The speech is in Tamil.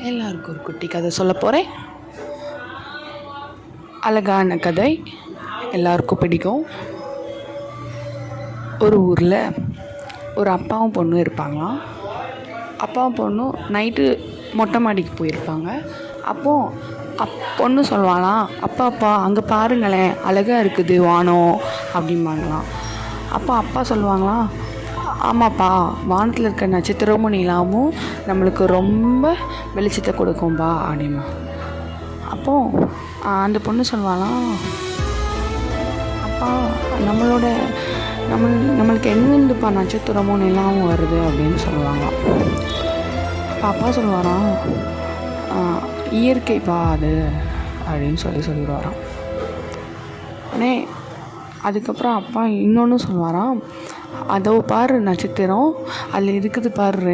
எல்லாருக்கும் ஒரு குட்டி கதை சொல்ல போகிறேன். அழகான கதை, எல்லாருக்கும் பிடிக்கும். ஒரு ஊரில் ஒரு அப்பாவும் பொண்ணும் இருப்பாங்களாம். அப்பாவும் பொண்ணும் நைட்டு மொட்டை மாடிக்கு போயிருப்பாங்க. அப்போது பொண்ணு சொல்லுவாளாம், அப்பா அங்கே பாருங்களேன், அழகாக இருக்குது வானம் அப்படிம்பாங்களாம். அப்பா சொல்லுவாங்களாம், ஆமாப்பா, வானத்தில் இருக்க நட்சத்திரமும் நிலாவும் நம்மளுக்கு ரொம்ப வெளிச்சத்தை கொடுக்கும்பா அப்படிமா. அப்போது அந்த பொண்ணு சொல்லுவாளாம், அப்பா நம்மளுக்கு எங்கேருந்துப்பா நட்சத்திரமும் நிலாவும் வருது அப்படின்னு சொல்லுவாங்களாம். அப்பா சொல்லுவாராம், இயற்கைப்பா அது அப்படின்னு சொல்லிடுவாராம். உடனே அதுக்கப்புறம் அப்பா இன்னொன்று சொல்லுவாராம், அதோ பாரு நட்சத்திரம், அதில் இருக்குது பாரு